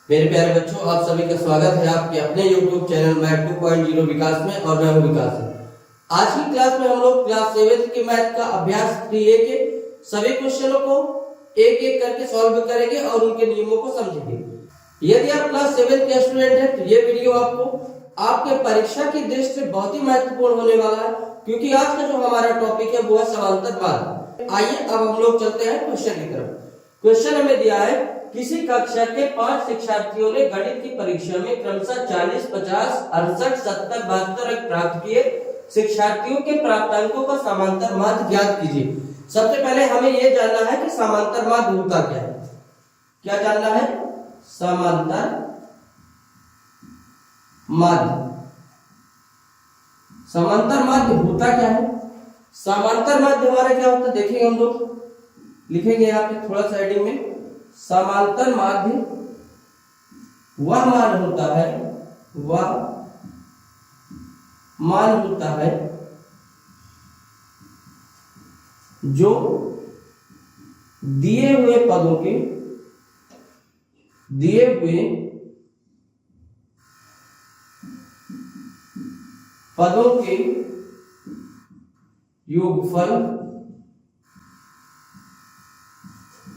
मेरे प्यारे बच्चों, आप सभी का स्वागत है आपके अपने YouTube चैनल मैथ 2.0 विकास में। और मैं हूं विकास। आज की क्लास में हम लोग क्लास 7 के मैथ का अभ्यास 3A के सभी क्वेश्चनों को एक एक करके सॉल्व करेंगे और उनके नियमों को समझेंगे। यदि आप क्लास 7 के स्टूडेंट हैं तो ये वीडियो आपको आपके परीक्षा की दृष्टि से बहुत ही महत्वपूर्ण होने वाला है, क्योंकि आज का जो हमारा टॉपिक है वो है समांतरवाद। आइए अब हम लोग चलते हैं क्वेश्चन की तरफ। क्वेश्चन हमें दिया है, किसी कक्षा के 5 शिक्षार्थियों ने गणित की परीक्षा में क्रमशः 40, 50, 68, 70, 72 अंक प्राप्त किए। शिक्षार्थियों के प्राप्त अंकों का समांतर माध्य ज्ञात कीजिए। सबसे पहले हमें यह जानना है कि समांतर माध्य होता क्या है। क्या जानना है? समांतर माध्य। समांतर माध्य होता क्या है? समांतर माध्य हमारा क्या होता है देखेंगे हम लोग। लिखेंगे यहाँ पे थोड़ा सा हेडिंग में, समांतर माध्य वह मान होता है जो दिए हुए पदों के योगफल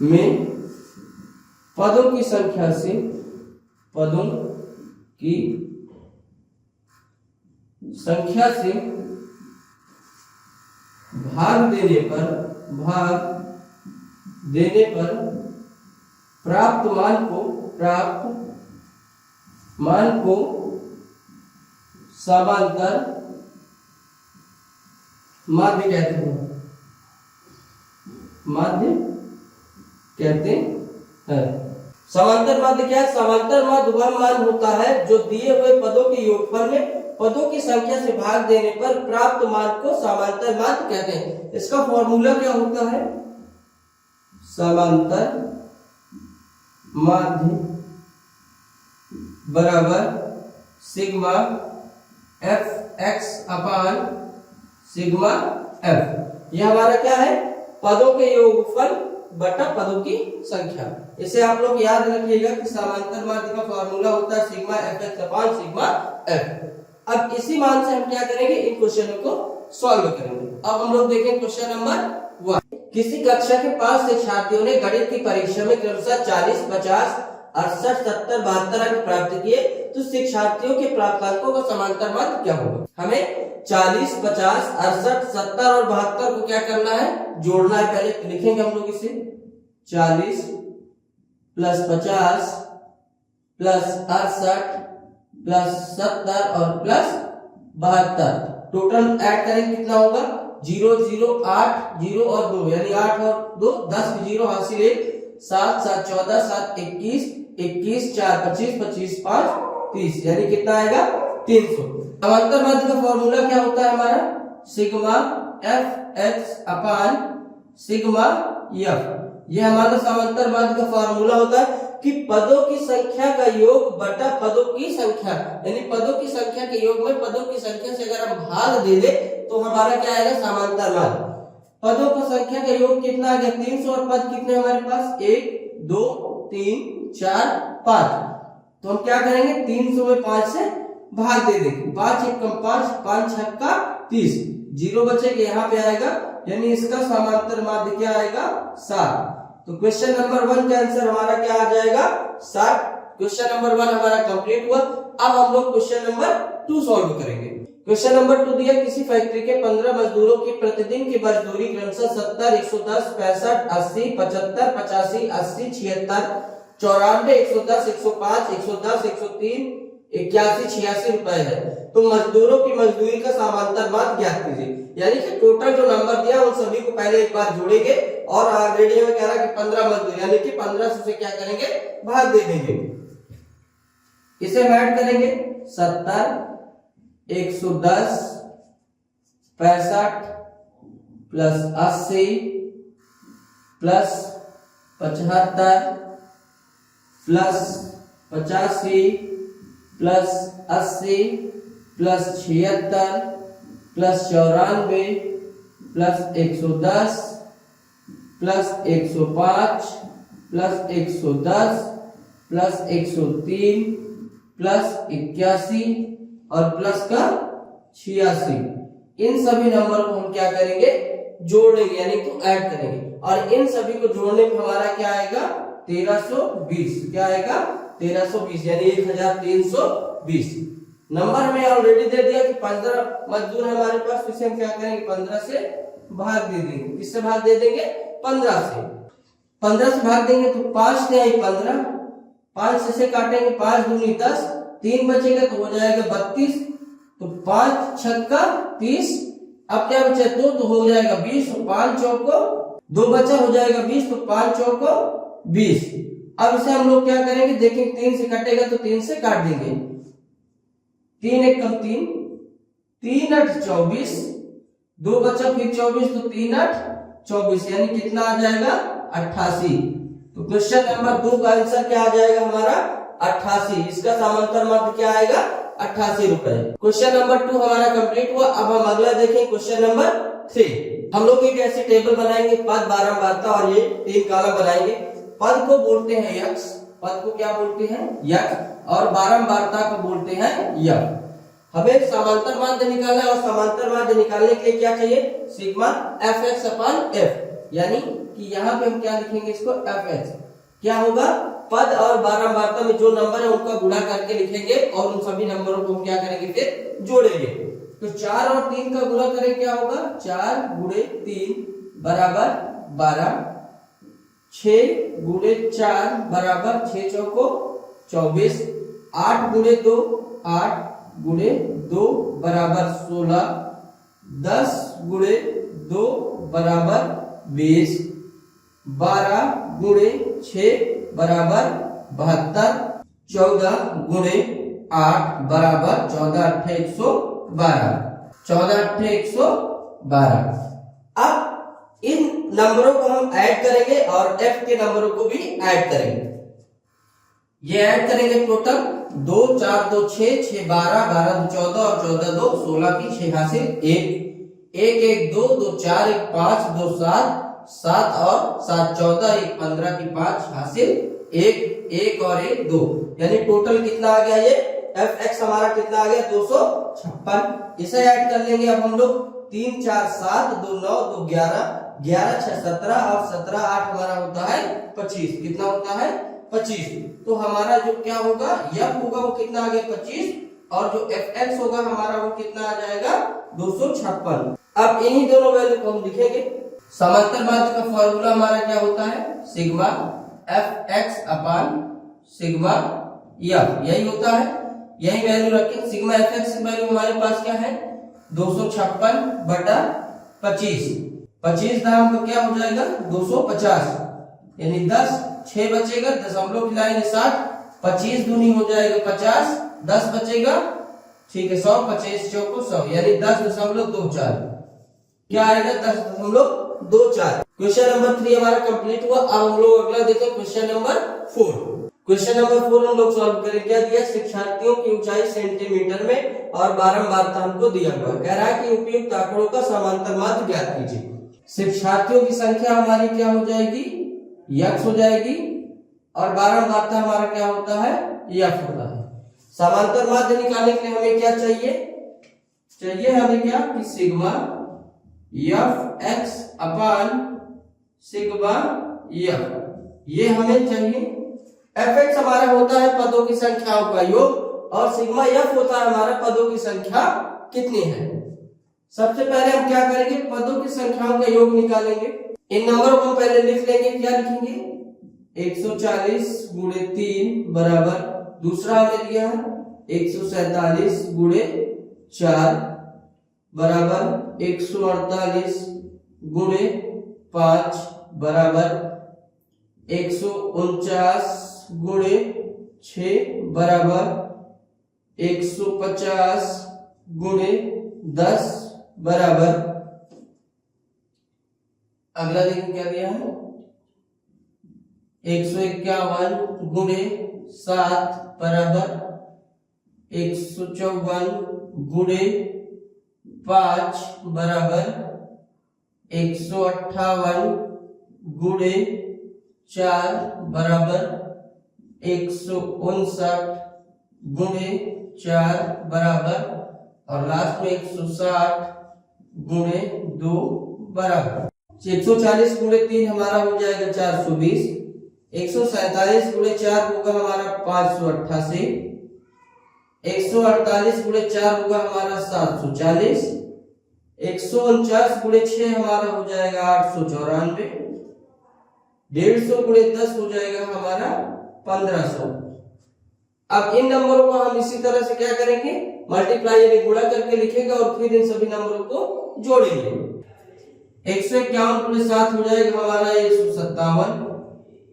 में पदों की संख्या से भाग देने पर प्राप्त मान को समांतर माध्य कहते हैं। समांतर माध्य क्या है? समांतर माध्य वह मान होता है जो दिए हुए पदों के योगफल में पदों की संख्या से भाग देने पर प्राप्त मान को समांतर माध्य कहते हैं। इसका फॉर्मूला क्या होता है? समांतर माध्य बराबर सिग्मा एफ एक्स अपान सिग्मा एफ। यह हमारा क्या है? पदों के योगफल बटा पदों की संख्या। इसे आप लोग याद रखिएगा कि समांतर माध्य का फॉर्मूला होता है सिग्मा एफ एक्स अपान सिग्मा एफ। अब इसी मान से हम क्या करेंगे? इन क्वेश्चनों को सॉल्व करेंगे। अब हम लोग देखें क्वेश्चन नंबर 1। किसी कक्षा के 5 शिक्षार्थियों ने गणित की परीक्षा में क्रमशः 40, 50, 68, 70, 72 अंक प्राप्त किए, तो शिक्षार्थियों के प्राप्त अंकों का समांतर माध्य क्या होगा? हमें 40, 50, 68, 70 और 72 को क्या करना है? जोड़ना है। पहले लिखेंगे हम लोग इसे 40 प्लस 50 प्लस 68 प्लस 70 और प्लस 72। टोटल ऐड करेंगे कितना होगा? 0 0 8 0 और 2 यानी 8 और 2 10 जीरो हासिल 1 7 7 14 7 21 21 4 25 25 5 30 यानी कितना आएगा? 300। समांतर माध्य का फॉर्मूला क्या होता है हमारा? सिग्मा एफ एक्स अपान सिग्मा एफ। यह हमारा समांतर माध्य का फॉर्मूला होता है कि पदों की संख्या का योग बटा पदों की संख्या, यानी पदों की संख्या के योग में पदों की संख्या से अगर हम भाग दे दे तो हमारा क्या आएगा? समांतर माध्य। पदों की संख्या का योग कितना आ गया? 300 और पद कितने हमारे पास? 1 2 3 4 5। तो हम क्या करेंगे? 300 में 5 से भाग दे देंगे। 5 1 5 5 6 का 30 जीरो बचेगा यहाँ पे आएगा, यानी इसका समांतर माध्य क्या आएगा? 7। तो क्वेश्चन नंबर 1 का आंसर हमारा क्या आ जाएगा? 7। क्वेश्चन नंबर 1 हमारा कंप्लीट हुआ। अब हम लोग क्वेश्चन नंबर 2 सॉल्व करेंगे। क्वेश्चन नंबर 2 दिया, किसी फैक्ट्री के 15 मजदूरों की प्रतिदिन की मजदूरी क्रमशः 70, 110, 65, 80, 75, 85, 80, 76, 94, 110, 105, 110, 103, 81, 86 रुपए है। तो मजदूरों की मजदूरी का समांतर माध्य ज्ञात कीजिए। यानी कि टोटल जो नंबर दिया उन सभी को पहले एक बार जोड़ेंगे और ऑलरेडी में कह रहा है कि 15 मजदूर, यानी कि 1500 से क्या करेंगे? भाग दे देंगे। इसे हम ऐड करेंगे 70, 110, 65 plus 80 plus 75 plus 85 plus 80 plus 76 plus 94 plus 110 plus 105 plus 110 plus 103 plus 81 और प्लस का 86। इन सभी नंबर को हम क्या करेंगे, जोड़ेंगे यानी कि ऐड करेंगे, और इन सभी को जोड़ने पर हमारा क्या आएगा 1320। क्या आएगा 1320 यानी 1320। नंबर हमें ऑलरेडी दे दिया कि 15 मजदूर है हमारे पास, इसे हम क्या करेंगे 15 से भाग दे देंगे। किससे भाग दे देंगे 15 से। 15 से भाग देंगे तो 5 से आई 15, 5 से काटेंगे 5 दूनी 10, 3 बचेगा तो हो जाएगा 32, तो 5 छक्का 30। अब क्या बचा 2 तो हो जाएगा 20, और 5 चौको 2 बचा हो जाएगा 20, तो 5 चौको 20। अब इसे हम लोग क्या करेंगे, देखेंगे 3 से कटेगा तो 3 से काट देंगे, 3 एक कम 3, 3 8 24, 2 बचा फिर 24, तो 3 8 24 यानी कितना आ जाएगा 88। तो क्वेश्चन नंबर 2 का आंसर क्या आ जाएगा हमारा 88। इसका समांतर मध्य क्या आएगा 88 रुपए। क्वेश्चन नंबर 2 हमारा कंप्लीट हुआ। अब हम अगला देखें क्वेश्चन नंबर 3। हम लोग एक ऐसे टेबल बनाएंगे, पद बारंबारता, और ये 3 कॉलम बनाएंगे। पद को बोलते हैं यक्ष, पद को क्या बोलते हैं यक्ष, और बारंबारता को बोलते हैं यफ। हमें समांतर माध्य निकालना है, और समांतर माध्य निकालने के लिए क्या चाहिए सिग्मा fx अपॉन f, यानी कि यहाँ पे हम क्या लिखेंगे इसको fx। क्या होगा पद और बारंबारता में जो नंबर है उनका गुणा करके लिखेंगे, और उन सभी नंबरों को हम क्या करेंगे फिर जोड़ेंगे। तो 4 और 3 का गुणा करें क्या होगा 4 गुणे 3 बराबर 12, 6 गुणे 4 बराबर 6 चौको 24, 8 गुणे 2 8 गुणे 2 बराबर 16, 10 गुणे 2 बराबर 20, 12 गुणे 6 बराबर 72, 14 गुणे 8 बराबर 14 8 112, 14 8 112। अब इन नंबरों को हम ऐड करेंगे और f के नंबरों को भी ऐड करेंगे। ये ऐड करेंगे टोटल 2 4 2 6 6 12 12 2 14 और 14 2 16 की 6 हासिल 1 1 1 2 2 4 1 5 2 7 7 और 7 14 1 15 की 5 हासिल 1 1 और 1 2, यानी टोटल कितना आ गया ये fx हमारा कितना आ गया 256। इसे ऐड कर लेंगे अब हम लोग 3 4 7 2 9 2 11 11 6 17 और 17 8 हमारा होता है 25। कितना होता है 25। तो हमारा जो क्या होगा f होगा वो कितना आ गया 25, और जो fx होगा हमारा वो कितना आ जाएगा 256। अब इन्हीं दोनों वैल्यू को हम लिखेंगे। समांतर माध्य का फॉर्मूला हमारा क्या होता है sigma fx upon sigma f, यही होता है, यही वैल्यू रखें। सिग्मा fx की वैल्यू हमारे पास क्या है 256 बटा 25, 25 दाम का क्या हो जाएगा 250, यानी 10 6 बचेगा, दशमलव खिलाएंगे 60, 25 दूनी हो जाएगा 50, 10 बचेगा ठीक है 100, 25 चौको 100 यानी 10.24। क्या आएगा 10.24। क्वेश्चन नंबर 3 हमारा कंप्लीट हुआ। अब हम लोग अगला देखो क्वेश्चन नंबर 4। क्वेश्चन नंबर 4 हम लोग सॉल्व करेंगे। क्या दिया शिक्षार्थियों की ऊंचाई सेंटीमीटर में और बारंबारता हमको दिया हुआ है। कह रहा है कि उपयुक्त आंकड़ों का समांतर माध्य ज्ञात कीजिए। शिक्षार्थियों की संख्या हमारी क्या हो जाएगी x हो जाएगी, और बारंबारता हमारा क्या होता है f होता है। समांतर माध्य निकालने के लिए हमें क्या चाहिए हमें क्या कि sigma fx upon sigma f, ये हमें चाहिए। fx हमारा होता है पदों की संख्याओं का योग, और सिग्मा f होता है हमारा पदों की संख्या कितनी है। सबसे पहले हम क्या करेंगे पदों की संख्याओं का योग निकालेंगे। इन नंबरों को पहले लिख लेंगे। क्या लिखेंगे 140 गुणे 3 बराबर, दूसरा हमें दिया है 147 गुणे 4 बराबर 148 गुणे 5 बराबर 149 गुणे 6 बराबर 150 गुणे 10 बराबर, अगला देखिए क्या दिया है 151 गुणे 7 बराबर 154 गुणे 5 बराबर 158 गुणे 4 बराबर 159 गुणे 4 बराबर, और लास्ट में 160 गुणे 2 बराबर। 140 गुणे 3 हमारा हो जाएगा 420, 147 गुणे 4 होगा हमारा 588, 148 गुणे 4 होगा हमारा 740, 149 गुणे 6 हमारा हो जाएगा 894, 150 गुणे 10 हो जाएगा हमारा 1500। अब इन नंबरों को हम इसी तरह से क्या करेंगे, मल्टीप्लाई यानी गुणा करके लिखेंगे और फिर इन सभी नंबरों को जोड़ेंगे। 151 गुणे 7 हो जाएगा हमारा 157,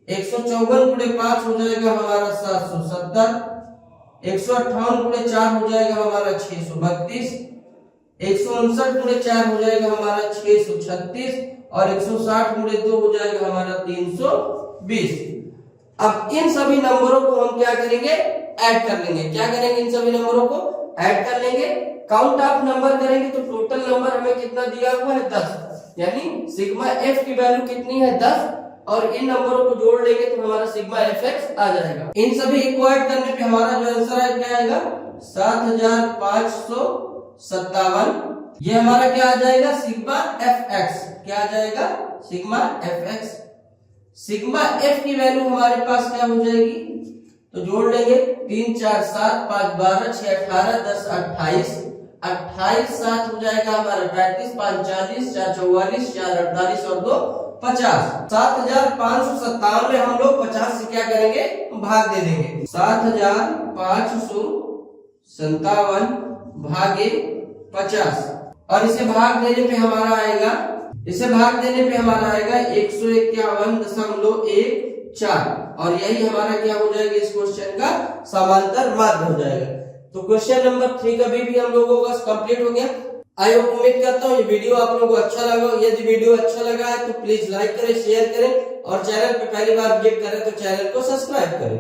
154 गुणे 5 हो जाएगा हमारा 770, 158 गुणे 4 हो जाएगा हमारा 632, 159 गुणे 4 हो जाएगा हमारा 636, और 160 गुणे 2 हो जाएगा हमारा 320। अब इन सभी नंबरों को हम क्या करेंगे, ऐड कर लेंगे। क्या करेंगे, इन सभी नंबरों को ऐड कर लेंगे। काउंट ऑफ नंबर करेंगे तो टोटल नंबर हमें कितना दिया हुआ है 10, यानी सिग्मा एफ की वैल्यू कितनी है 10, और इन नंबरों को जोड़ लेंगे तो हमारा सिग्मा एफ एक्स आ जाएगा। इन सभी को ऐड करने पे हमारा जो आंसर है क्या आएगा 7557। ये हमारा क्या आ जाएगा, सिग्मा एफ एक्स। क्या आ जाएगा, sigma F x. Sigma F की वैल्यू हमारे पास क्या हो जाएगी, तो जोड़ लेंगे 3 4 7 5 12 6 18 10 28, 28 7 हो जाएगा हमारा 35, 5 40, 4 44, 4 48 और 2 50। 7557 में हम लोग 50 से क्या करेंगे, भाग दे देंगे। 7557 भागे 50, और इसे भाग देने पे हमारा आएगा, 151.14, और यही हमारा क्या हो जाएगा, इस क्वेश्चन का समांतर माध्य हो जाएगा। तो क्वेश्चन नंबर 3 का भी हम लोगों का कंप्लीट हो गया। आई होप, उम्मीद करता हूँ ये वीडियो आप लोगों को अच्छा लगा। यदि वीडियो अच्छा लगा है तो प्लीज लाइक करें, शेयर करें, और चैनल पे पहली बार विजिट करें तो चैनल को सब्सक्राइब करें।